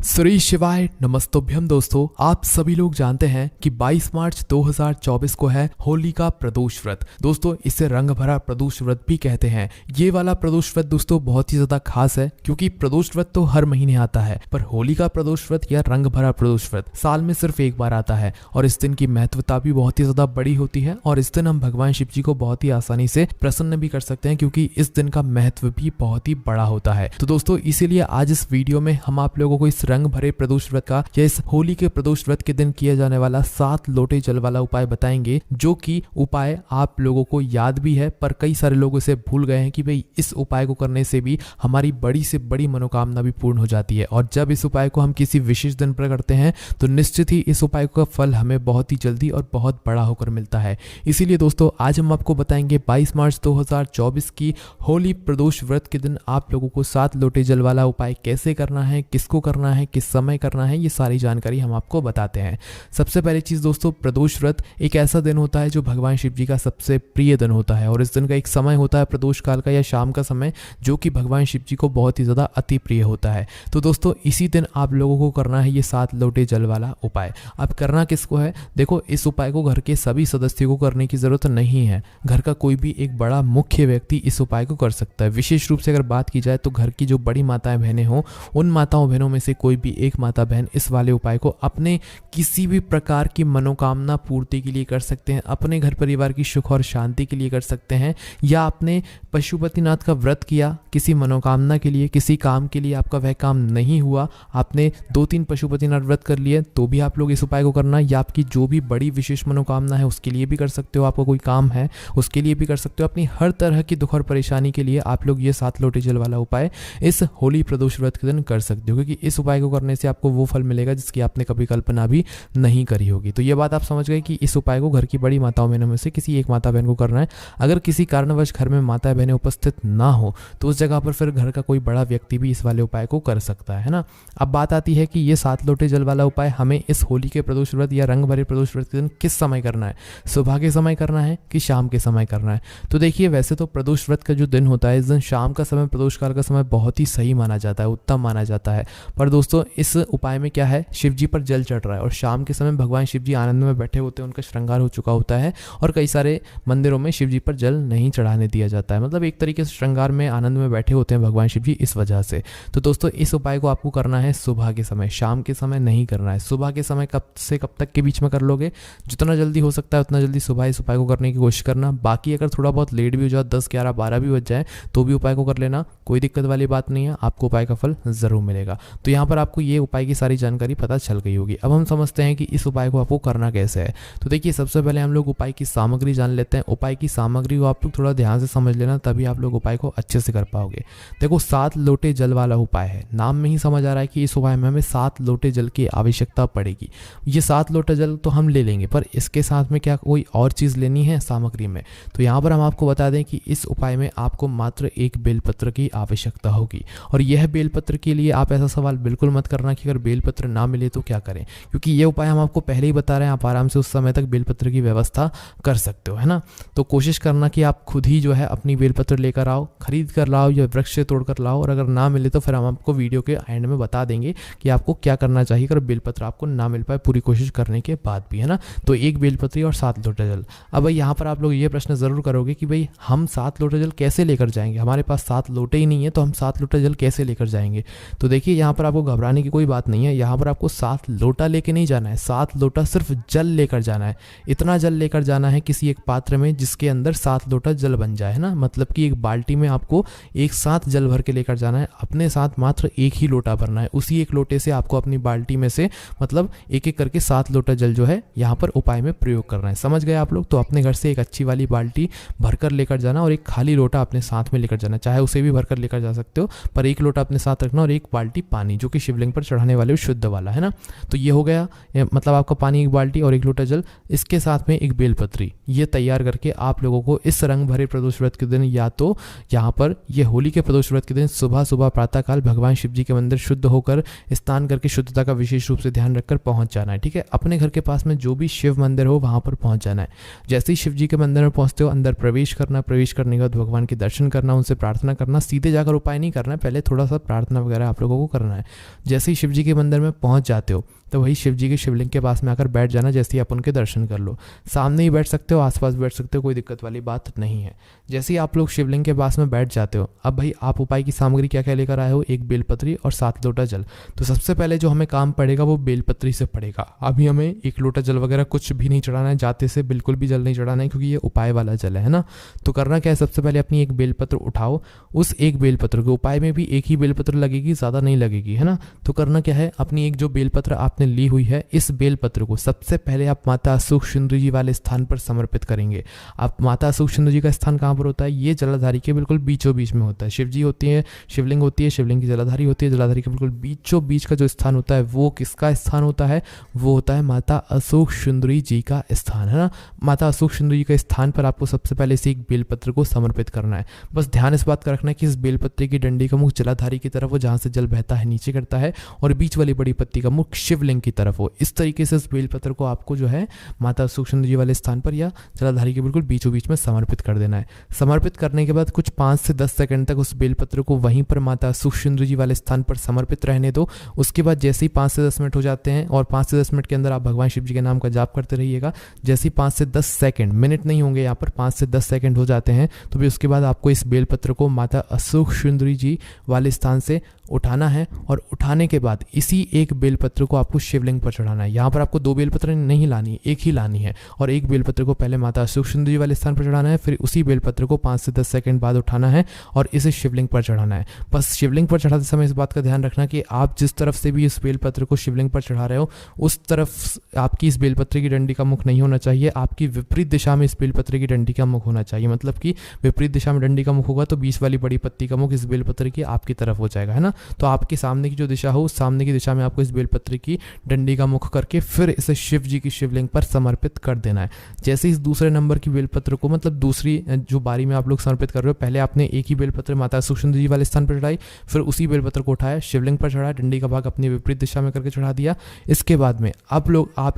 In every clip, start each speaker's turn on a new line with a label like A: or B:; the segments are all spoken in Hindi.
A: श्री शिवाय नमस्तोभ्यम। दोस्तों, आप सभी लोग जानते हैं कि 22 मार्च 2024 को है होली का प्रदोष व्रत। दोस्तों, इसे रंग भरा प्रदोष व्रत भी कहते हैं। ये वाला प्रदोष व्रत दोस्तों बहुत ही ज्यादा खास है, क्योंकि प्रदोष व्रत तो हर महीने आता है, पर होली का प्रदोष व्रत या रंग भरा प्रदोष व्रत साल में सिर्फ एक बार आता है। और इस दिन की महत्वता भी बहुत ही ज्यादा बड़ी होती है, और इस दिन हम भगवान शिव जी को बहुत ही आसानी से प्रसन्न भी कर सकते हैं, क्योंकि इस दिन का महत्व भी बहुत ही बड़ा होता है। तो दोस्तों, इसीलिए आज इस वीडियो में हम आप लोगों को इस रंग भरे प्रदोष व्रत का या इस होली के प्रदोष व्रत के दिन किया जाने वाला 7 लोटे जल वाला उपाय बताएंगे, जो कि उपाय आप लोगों को याद भी है, पर कई सारे लोग इसे भूल गए हैं कि भाई इस उपाय को करने से भी हमारी बड़ी से बड़ी मनोकामना भी पूर्ण हो जाती है। और जब इस उपाय को हम किसी विशेष दिन पर करते हैं तो निश्चित ही इस उपाय का फल हमें बहुत ही जल्दी और बहुत बड़ा होकर मिलता है। इसीलिए दोस्तों, आज हम आपको बताएंगे 22 मार्च 2024 की होली प्रदोष व्रत के दिन आप लोगों को 7 लोटे जल वाला उपाय कैसे करना है, किसको करना है, किस समय करना है, ये सारी जानकारी हम आपको बताते हैं। सबसे पहली चीज दोस्तों, प्रदोष व्रत एक ऐसा दिन होता है जो भगवान शिव जी का सबसे प्रिय दिन होता है, और इस दिन का एक समय होता है प्रदोष काल का या शाम का समय, जो कि भगवान शिव जी को बहुत ही ज्यादा अति प्रिय होता है। तो दोस्तों, इसी दिन आप लोगों को करना है ये 7 लोटे जल वाला उपाय। अब करना किसको है? देखो, इस उपाय को घर के सभी सदस्यों को करने की जरूरत नहीं है। घर का कोई भी एक बड़ा मुख्य व्यक्ति इस उपाय को कर सकता है। विशेष रूप से अगर बात की जाए तो घर की जो बड़ी माताएं बहनें हों, उन माताओं बहनों में से कोई भी एक माता बहन इस वाले उपाय को अपने किसी भी प्रकार की मनोकामना पूर्ति के लिए कर सकते हैं, अपने घर परिवार की सुख और शांति के लिए कर सकते हैं, या आपने पशुपतिनाथ का व्रत किया किसी मनोकामना के लिए, किसी काम के लिए आपका वह काम नहीं हुआ, आपने 2-3 पशुपतिनाथ व्रत कर लिए, तो भी आप लोग इस उपाय को करना, या आपकी जो भी बड़ी विशेष मनोकामना है उसके लिए भी कर सकते हो, आपका कोई काम है उसके लिए भी कर सकते हो, अपनी हर तरह की दुख और परेशानी के लिए आप लोग ये 7 लोटे जल वाला उपाय इस होली प्रदोष व्रत के दिन कर सकते हो, क्योंकि इस उपाय को करने से आपको वो फल मिलेगा जिसकी आपने कभी कल्पना भी नहीं करी होगी। तो ये बात आप समझ गए कि इस उपाय को घर की बड़ी माताओं बहनों में से किसी एक माता बहन को करना है। अगर किसी कारणवश घर में माता बहनें उपस्थित ना हो तो उस जगह पर फिर घर का कोई बड़ा व्यक्ति भी इस वाले उपाय को कर सकता है ना। अब बात आती है कि ये 7 लोटे जल वाला उपाय हमें इस होली के प्रदोष व्रत या रंग भरे प्रदोष व्रत के दिन किस समय करना है? सुबह के समय करना है कि शाम के समय करना है? तो देखिए, वैसे तो प्रदोष व्रत का जो दिन होता है, इस दिन शाम का समय, प्रदोष काल का समय बहुत ही सही माना जाता है, उत्तम माना जाता है। पर दोस्तों, इस उपाय में क्या है, शिव जी पर जल चढ़ रहा है और शाम के समय भगवान शिव जी आनंद में बैठे होते हैं, उनका श्रृंगार हो चुका होता है, और कई सारे मंदिरों में शिव जी पर जल नहीं चढ़ाने दिया जाता है। मतलब एक तरीके से श्रृंगार में आनंद में बैठे होते हैं भगवान शिव जी, इस वजह से। तो दोस्तों, इस उपाय को आपको करना है सुबह के समय, शाम के समय नहीं करना है। सुबह के समय कब से कब तक के बीच में कर लोगे? जितना जल्दी हो सकता है उतना जल्दी सुबह इस उपाय को करने की कोशिश करना। बाकी अगर थोड़ा बहुत लेट भी हो जाए, 10, 11, 12 भी बज जाए, तो भी उपाय को कर लेना, कोई दिक्कत वाली बात नहीं है, आपको उपाय का फल जरूर मिलेगा। तो यहाँ पर आपको ये उपाय की सारी जानकारी पता चल गई होगी। अब हम समझते हैं कि इस उपाय को आपको करना कैसे है। तो देखिए, सबसे पहले हम लोग उपाय की सामग्री जान लेते हैं। उपाय की सामग्री को आप लोग थोड़ा ध्यान से समझ लेना, तभी आप लोग उपाय को अच्छे से कर पाओगे। देखो, 7 लोटे जल वाला उपाय है, नाम में ही समझ आ रहा है कि इस उपाय में हमें 7 लोटे जल की आवश्यकता पड़ेगी। ये 7 लोटे जल तो हम ले लेंगे, पर इसके साथ में क्या कोई और चीज़ लेनी है सामग्री में? तो यहाँ पर हम आपको बता दें कि इस उपाय में आपको मात्र एक बेलपत्र की आवश्यकता होगी। और यह बेलपत्र के लिए आप ऐसा सवाल बिल्कुल मत करना कि अगर बेलपत्र ना मिले तो क्या करें, क्योंकि ये उपाय हम आपको पहले ही बता रहे हैं, आप आराम से उस समय तक बेलपत्र की व्यवस्था कर सकते हो, है ना। तो कोशिश करना कि आप खुद ही जो है अपनी बेलपत्र लेकर आओ, खरीद कर लाओ या वृक्ष से तोड़ कर लाओ, और अगर ना मिले तो फिर हम आपको वीडियो के एंड में बता देंगे कि आपको क्या करना चाहिए अगर बेलपत्र आपको ना मिल पाए, पूरी कोशिश करने के बाद भी, है ना। तो एक बेलपत्री और 7 लोटे जल। अब भाई यहाँ पर आप लोग ये प्रश्न जरूर करोगे कि भाई हम 7 लोटे जल कैसे लेकर जाएंगे, हमारे पास 7 लोटे ही नहीं है, तो हम 7 लोटे जल कैसे लेकर जाएंगे? तो देखिए, यहाँ पर आपको घबराने की कोई बात नहीं है। यहाँ पर आपको 7 लोटा लेके नहीं जाना है, 7 लोटा सिर्फ जल लेकर जाना है। इतना जल लेकर जाना है किसी एक पात्र में जिसके अंदर 7 लोटा जल बन जाए, है ना। मतलब कि एक बाल्टी में आपको एक साथ जल भर के लेकर जाना है, अपने साथ मात्र एक ही लोटा भरना है। उसी एक लोटे से आपको अपनी बाल्टी में से मतलब एक एक करके 7 लोटा जल जो है यहाँ पर उपाय में प्रयोग करना है। समझ गए आप लोग? तो अपने घर से एक अच्छी वाली बाल्टी भरकर लेकर जाना और एक खाली लोटा अपने साथ में लेकर जाना, चाहे उसे भी भरकर लेकर जा सकते हो, पर एक लोटा अपने साथ रखना और एक बाल्टी पानी, जो कि शिवलिंग पर चढ़ाने वाले शुद्ध वाला, है ना। तो ये हो गया, मतलब आपका पानी एक बाल्टी और एक लोटा जल, इसके साथ में एक बेलपत्री, ये तैयार करके आप लोगों को इस रंग भरे प्रदोष व्रत के दिन, या तो यहाँ पर ये होली के प्रदोष व्रत के दिन सुबह सुबह प्रातःकाल भगवान शिव जी के मंदिर शुद्ध होकर स्नान करके शुद्धता का विशेष रूप से ध्यान रखकर पहुंच जाना है, ठीक है। अपने घर के पास में जो भी शिव मंदिर हो वहां पर पहुंच जाना है। जैसे ही शिव जी के मंदिर में पहुंचते हो, अंदर प्रवेश करना, प्रवेश करने के बाद भगवान के दर्शन करना, उनसे प्रार्थना करना, सीधे जाकर उपाय नहीं करना है, पहले थोड़ा सा प्रार्थना वगैरह आप लोगों को करना है। जैसे ही शिव जी के मंदिर में पहुंच जाते हो तो वही शिव जी के शिवलिंग के पास में आकर बैठ जाना, जैसे ही आप उनके दर्शन कर लो। सामने ही बैठ सकते हो, आसपास बैठ सकते हो, कोई दिक्कत वाली बात नहीं है। जैसे ही आप लोग शिवलिंग के पास में बैठ जाते हो, अब भाई आप उपाय की सामग्री क्या क्या लेकर आए हो, एक बेलपत्री और 7 लोटा जल। तो सबसे पहले जो हमें काम पड़ेगा वो बेलपत्री से पड़ेगा। अभी हमें 1 लोटा जल वगैरह कुछ भी नहीं चढ़ाना है, जाते से बिल्कुल भी जल नहीं चढ़ाना है, क्योंकि ये उपाय वाला जल है ना। तो करना क्या है, सबसे पहले अपनी एक बेलपत्र उठाओ, उस एक बेलपत्र के उपाय में भी एक ही बेलपत्र लगेगी, ज़्यादा नहीं लगेगी, है ना। तो करना क्या है, अपनी एक जो बेलपत्र आपने ली हुई है, इस बेलपत्र को सबसे पहले आप माता अशोक सुंदरी जी वाले स्थान पर समर्पित करेंगे। आप माता अशोक सुंदरी जी का स्थान कहाँ पर होता है, ये जलाधारी के बिल्कुल बीचों बीच में होता है। शिव जी होती है, शिवलिंग होती है, शिवलिंग की जलाधारी होती है, जलाधारी के बिल्कुल बीचों बीच का जो स्थान होता है वो किसका स्थान होता है, वो होता है माता अशोक सुंदरी जी का स्थान, है ना। माता अशोक सुंदरी जी के स्थान पर आपको सबसे पहले से एक बेलपत्र को समर्पित करना है। बस ध्यान इस बात का रखना है कि इस बेलपत्र की डंडी का मुख जलाधारी की तरफ हो, जहाँ से जल बहता है नीचे करता है, और बीच वाली बड़ी पत्ती का मुख शिवलिंग की तरफ हो। इस तरीके से इस बेलपत्र को आपको जो है माता अशोक सुंदरी जी वाले स्थान पर या जलाधारी के बिल्कुल बीचों बीच में समर्पित कर देना है। समर्पित करने के बाद कुछ 5 से 10 सेकंड तक उस बेलपत्र को वहीं पर माता अशोक सुंदरी जी वाले स्थान पर समर्पित रहने दो। उसके बाद जैसे ही 5 से 10 मिनट हो जाते हैं, और 5 से 10 मिनट के अंदर आप भगवान शिव जी के नाम का जाप करते रहिएगा। जैसे ही 5 से 10 सेकंड, मिनट नहीं होंगे यहाँ पर, 5 से 10 सेकंड हो जाते हैं, तो फिर उसके बाद आपको इस बेलपत्र को माता अशोक सुंदरी जी वाले स्थान से उठाना है, और उठाने के बाद इसी एक बेलपत्र को आपको शिवलिंग पर चढ़ाना है। यहाँ पर आपको 2 बेलपत्र नहीं लानी है, एक ही लानी है, और एक बेलपत्र को पहले माता अशोक सुंदरी जी वाले स्थान पर चढ़ाना है, फिर उसी बेलपत्र को 5 से 10 सेकंड बाद उठाना है और इसे शिवलिंग पर चढ़ाना है। बस शिवलिंग पर चढ़ाते समय इस बात का ध्यान रखना कि आप जिस तरफ से भी इस बेलपत्र को शिवलिंग पर चढ़ा रहे हो, उस तरफ आपकी इस बेलपत्र की डंडी का मुख नहीं होना चाहिए, आपकी विपरीत दिशा में इस बेलपत्र की डंडी का मुख होना चाहिए। मतलब कि विपरीत दिशा में डंडी का मुख होगा तो बीच वाली बड़ी पत्ती का मुख इस बेलपत्र की आपकी तरफ हो जाएगा, है ना। तो आपके सामने की जो दिशा हो, उस सामने की दिशा में आपको इस बेलपत्र की डंडी का मुख करके फिर इसे शिव जी की शिवलिंग पर समर्पित कर देना है। जैसे इस दूसरे नंबर की बेलपत्र को, मतलब दूसरी जो बारी में आप लोग समर्पित कर रहे हो, पहले आपने एक ही बेलपत्र माता अशोक सुंदरी जी वाले स्थान पर चढ़ाई, फिर उसी बेलपत्र को उठाया, शिवलिंग पर चढ़ाया, डंडी का भाग अपनी विपरीत दिशा में करके चढ़ा दिया। इसके बाद में आप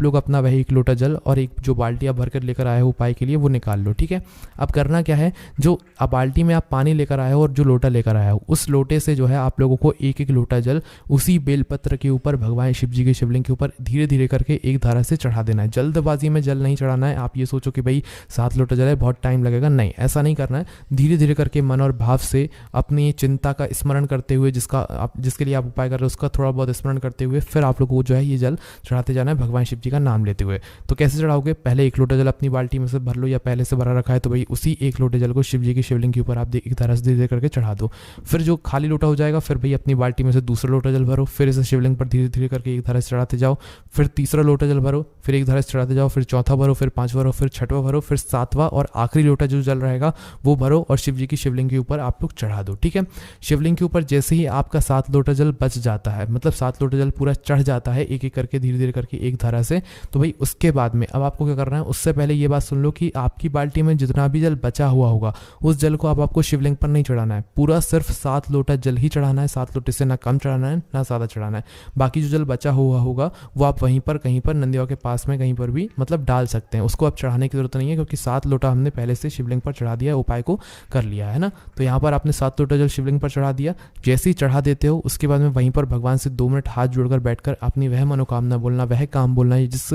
A: लोग अपना वही 1 लोटा जल और एक जो बाल्टी आप भरकर लेकर आए हो उपाय के लिए, वो निकाल लो, ठीक है। अब करना क्या है, जो आप बाल्टी में आप पानी लेकर आए हो और जो लोटा लेकर आए हो, उस लोटे से जो है आप लोगों को 1-1 लोटा जल उसी बेलपत्र के ऊपर भगवान शिव जी के शिवलिंग के ऊपर धीरे धीरे करके एक धारा से चढ़ा देना है। जल्दबाजी में जल नहीं चढ़ाना है। आप ये सोचो कि भाई 7 लोटा जल है, बहुत टाइम लगेगा, नहीं, ऐसा नहीं करना है। धीरे धीरे करके मन और भाव से अपनी चिंता का स्मरण करते हुए, जिसके लिए आप उपाय कर रहे हो उसका थोड़ा बहुत स्मरण करते हुए, फिर आप लोगों को जो है ये जल चढ़ाते जाना है भगवान शिव जी का नाम लेते हुए। तो कैसे चढ़ाओगे, पहले 1 लोटा जल अपनी बाल्टी में से भर लो, या पहले से भरा रखा है तो भाई उसी 1 लोटे जल को शिव जी की शिवलिंग के ऊपर आप एक धारा से धीरे धीरे करके चढ़ा दो। फिर जो खाली लोटा हो जाएगा, फिर भाई अपनी बाल्टी में से दूसरा लोटा जल भरो, फिर इसे शिवलिंग पर धीरे धीरे करके एक धारा से चढ़ाते जाओ, फिर तीसरा लोटा जल भरो, फिर एक धारा से चढ़ाते जाओ, फिर चौथा भरो, फिर 5वां भरो, फिर 6वां भरो, फिर 7वां और आखिरी लोटा जो जल रहेगा वो भरो और शिव जी की शिवलिंग के ऊपर आप लोग चढ़ा दो, ठीक है। शिवलिंग के ऊपर जैसे ही आपका 7 लोटा जल बच जाता है, मतलब 7 लोटा जल पूरा चढ़ जाता है एक एक करके धीरे धीरे करके एक धारा से, तो भाई उसके बाद में अब आपको क्या करना है, उससे पहले ये बात सुन लो कि आपकी बाल्टी में जितना भी जल बचा हुआ होगा उस जल को अब आपको शिवलिंग पर नहीं चढ़ाना है, पूरा सिर्फ 7 लोटा जल ही चढ़ाना है। 7 लोटे से ना कम चढ़ाना है ना ज़्यादा चढ़ाना है। बाकी जो जल बचा हुआ होगा वो आप वहीं पर कहीं पर नंदिया के पास में कहीं पर भी मतलब डाल सकते हैं, उसको अब चढ़ाने की जरूरत नहीं है, क्योंकि 7 लोटा हमने पहले से शिवलिंग पर चढ़ा दिया, उपाय को कर लिया है ना। तो यहाँ पर आपने 7 लोटा जल शिवलिंग पर चढ़ा दिया। जैसे ही चढ़ा देते हो उसके बाद में वहीं पर भगवान से 2 मिनट हाथ जोड़कर बैठकर अपनी वह मनोकामना बोलना, वह काम बोलना, जिस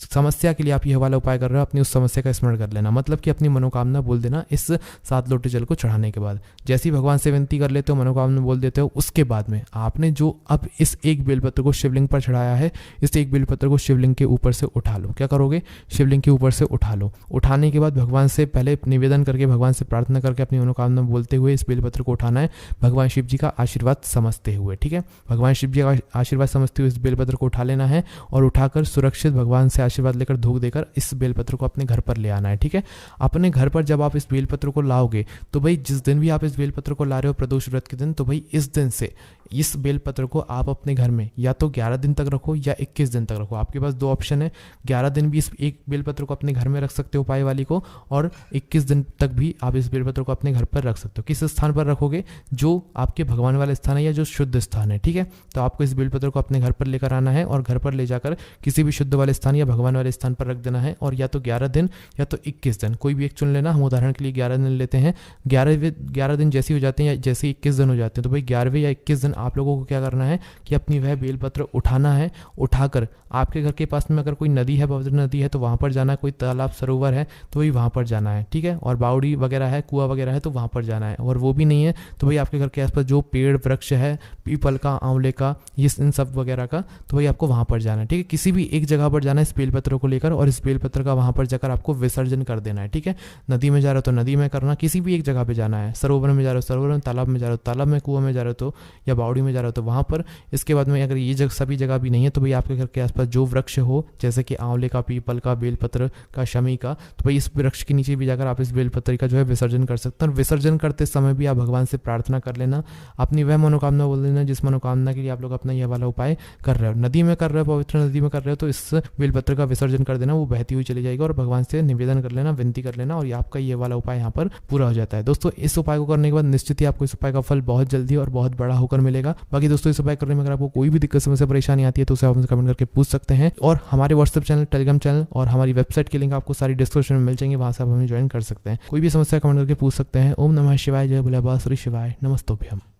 A: समस्या के लिए आप ये वाला उपाय कर रहे हो, अपनी उस समस्या का स्मरण कर लेना, मतलब कि अपनी मनोकामना बोल देना इस 7 लोटे जल को चढ़ाने के बाद। जैसे ही भगवान से विनती कर लेते हो, मनोकामना बोल देते हो, उसके बाद में आपने जो अब इस एक बेलपत्र को शिवलिंग पर चढ़ाया है, इस एक बेलपत्र को शिवलिंग के ऊपर से उठा लो। क्या करोगे, शिवलिंग के ऊपर से उठा लो। उठाने के बाद भगवान से पहले निवेदन करके, भगवान से प्रार्थना करके, अपनी मनोकामना बोलते हुए इस बेलपत्र को उठाना है, भगवान शिव जी का आशीर्वाद समझते हुए, ठीक है। भगवान शिव जी का आशीर्वाद समझते हुए इस बेलपत्र को उठा लेना है और उठाकर सुरक्षित भगवान से आशीर्वाद लेकर धूप देकर इस बेलपत्र को अपने घर पर ले आना है, ठीक है। अपने घर पर जब आप इस बेलपत्र को लाओगे तो भाई जिस दिन भी आप इस बेलपत्र को ला रहे हो प्रदोष व्रत के दिन, तो भाई इस दिन से इस बेलपत्र को आप अपने घर में या तो 11 दिन तक रखो या 21 दिन तक रखो। आपके पास 2 ऑप्शन है। 11 दिन भी इस एक बेलपत्र को अपने घर में रख सकते हो उपाय वाली को, और 21 दिन तक भी आप इस बेलपत्र को अपने घर पर रख सकते हो। किस स्थान पर रखोगे, जो आपके भगवान वाले स्थान है या जो शुद्ध स्थान है, ठीक है। तो आपको इस बेलपत्र को अपने घर पर लेकर आना है और घर पर ले जाकर किसी भी शुद्ध वाले स्थान या भगवान वाले स्थान पर रख देना है, और या तो 11 दिन या तो 21 दिन, कोई भी एक चुन लेना। हम उदाहरण के लिए 11 दिन लेते हैं। 11 दिन जैसे ही हो जाते हैं या जैसे 21 दिन हो जाते हैं, तो भाई 11वें या 21 दिन आप लोगों को क्या करना है कि अपनी वह बेलपत्र उठाना है। उठाकर आपके घर के पास में अगर कोई नदी है, पवित्र नदी है, तो वहाँ पर जाना है। कोई तालाब सरोवर है तो वही वहाँ पर जाना है, ठीक है। और बावड़ी वगैरह है, कुआं वगैरह है, तो वहाँ पर जाना है। और वो भी नहीं है तो भाई आपके घर के आसपास जो पेड़ वृक्ष है, पीपल का, आंवले का, ये इन सब वगैरह का, तो भाई आपको वहाँ पर जाना है, ठीक है। किसी भी एक जगह पर जाना है इस बेलपत्र को लेकर, और इस बेलपत्र का वहाँ पर जाकर आपको विसर्जन कर देना है, ठीक है। नदी में जा रहे हो तो नदी में करना, किसी भी एक जगह पे जाना है। सरोवर में जा रहे हो सरोवर में, तालाब में जा रहे हो तालाब में, कुआं में जा रहे हो तो, या बावड़ी में जा रहे हो तो वहाँ पर। इसके बाद में अगर ये जगह सभी जगह भी नहीं है तो भाई आपके घर के आसपास जो वृक्ष हो, जैसे कि आंवले का, पीपल का, बेलपत्र का, शमी का, तो भाई इस वृक्ष के नीचे भी जाकर आप इस बेलपत्र का जो है विसर्जन कर सकते हैं। और विसर्जन करते समय भी आप भगवान से प्रार्थना कर लेना, अपनी वह मनोकामना बोल देना जिस मनोकामना के लिए आप लोग अपना यह वाला उपाय कर रहे हो। नदी में कर रहे हो, पवित्र नदी में कर रहे हो, तो इस बेलपत्र का विसर्जन कर देना, वो बहती हुई चली जाएगी। और भगवान से निवेदन कर लेना, विनती कर लेना, और आपका ये वाला उपाय यहाँ पर पूरा हो जाता है। दोस्तों इस उपाय को करने के बाद निश्चित ही आपको इस उपाय का फल बहुत जल्दी और बहुत बड़ा होकर मिलेगा। बाकी दोस्तों इस उपाय करने में अगर आपको कोई भी दिक्कत, समस्या, परेशानी आती है तो उसे आप कमेंट करके पूछ सकते हैं। और हमारे व्हाट्सएप चैनल, टेलीग्राम चैनल और हमारी वेबसाइट के लिंक आपको सारी डिस्क्रिप्शन में मिल जाएंगे, वहां से आप हमें ज्वाइन कर सकते हैं। कोई भी समस्या कमेंट करके पूछ सकते हैं। ओम नमः शिवाय, जय भोले बाबा श्री शिवाय, नमस्तुभ्यम।